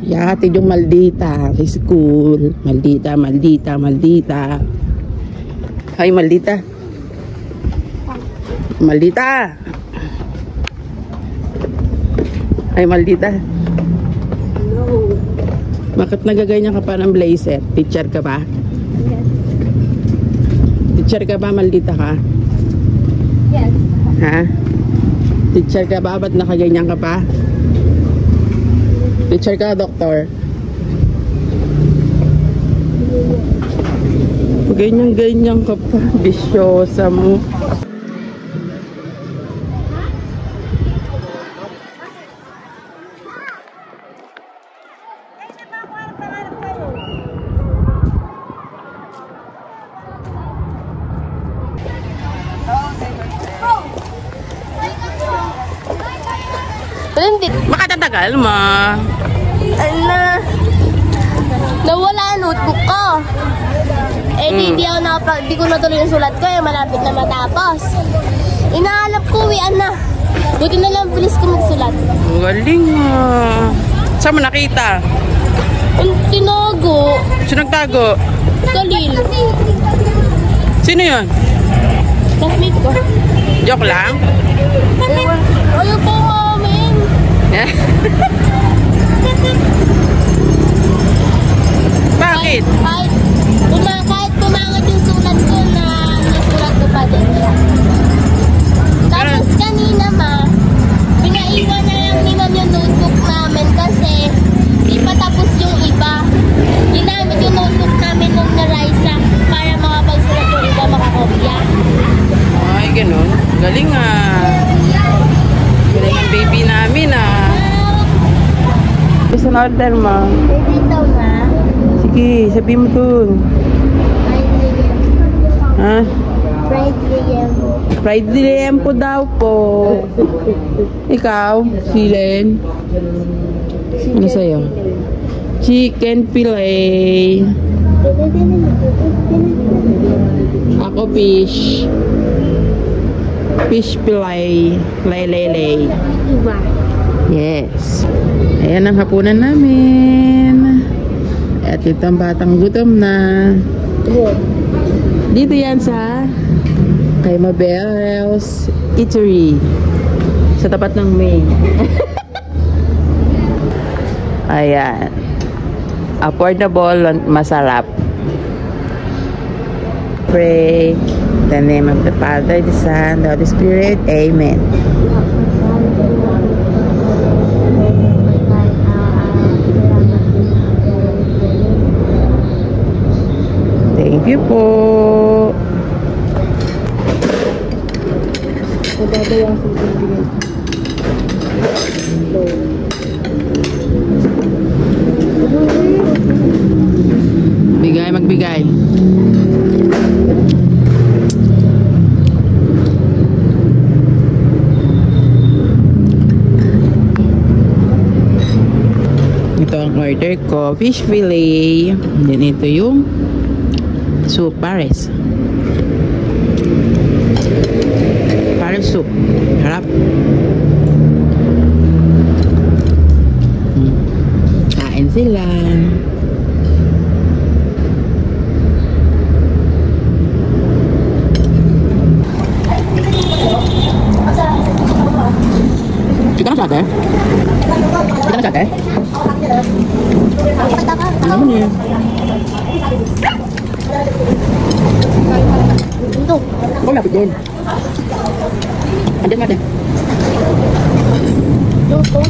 Yahatid yung maldita sa school. Maldita, maldita, maldita. Hay, maldita. Maldita. Ay, maldita. No. Bakit nagaganyan ka pa ng blazer? Teacher ka ba? Yes. Teacher ka ba? Maldita ka? Yes. Ha? Teacher ka ba? Ba't nakaganyan ka pa? Teacher ka, doktor? Ganyan-ganyan ka pa. Bisyosa mo. Makatatagal mo. Nawala ang notebook ko. Di ko natuloy yung sulat ko. Malapit na matapos. Inahanap ko, uwian na. Buti na lang, bilis ko magsulat. Galing mo. Saan mo nakita? Tinago. Sino nagtago? Kalil. Sino yun? Classmate ko. Joke lang? Ayaw po mamin. Bakit? Kahit pumangat yung sulat ko na nasulat ko pa din siya. Tapos kanina pinaiwan na lang ni ma'am yung notebook namin kasi di pa tapos yung iba. Ginamit yung notebook namin nung na Raisa para makapagsulat yung iba makakopya. Ay, ganun. Galing galing ang baby namin Isang order mo. Baby daw na. Sige, sabi mo dun. Fried liempo. Ha? Fried liempo. Fried liempo daw po. Ikaw, Silen. Ano sa'yo? Chicken fillet. Ako fish. Fish fillet. Lay. Yes. Ayan ang hapunan namin. At ito ang batang gutom na. Dito yan sa kay Mabel's Eatery. Sa tapat ng main. Ayan. Affordable, masarap. Pray in the name of the Father, the Son, the Holy Spirit. Amen. Thank you po. Magbigay. Ito ang order ko, fish fillet. Then ito yung soup, pares soup. Harap. Kain sila. Kita na sa ate? Ano mo niya? Ito. Oh, lapit din. Andiyan natin. Ito.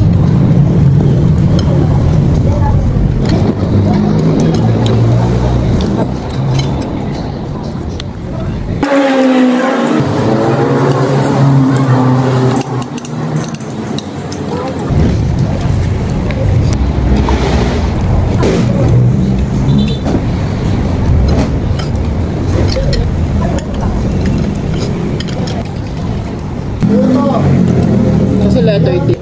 Kasi letter D.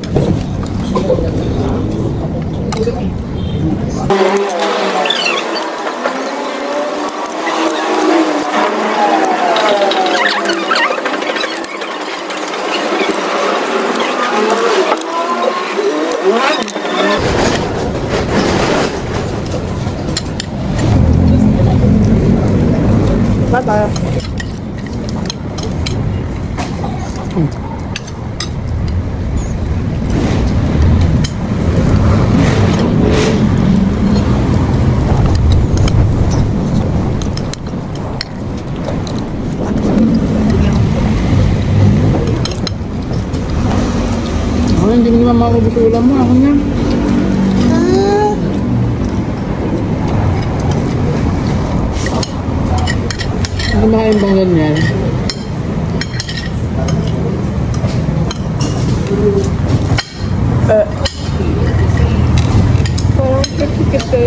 na maubos ulam mo. Ako na. Kumakain bang ganyan? Parang kasi.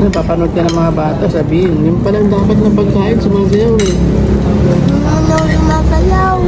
Napapanood ka ng mga bata, sabihin, yung palang dapat na pagkain, sumasayaw eh. Ano, lumakayaw.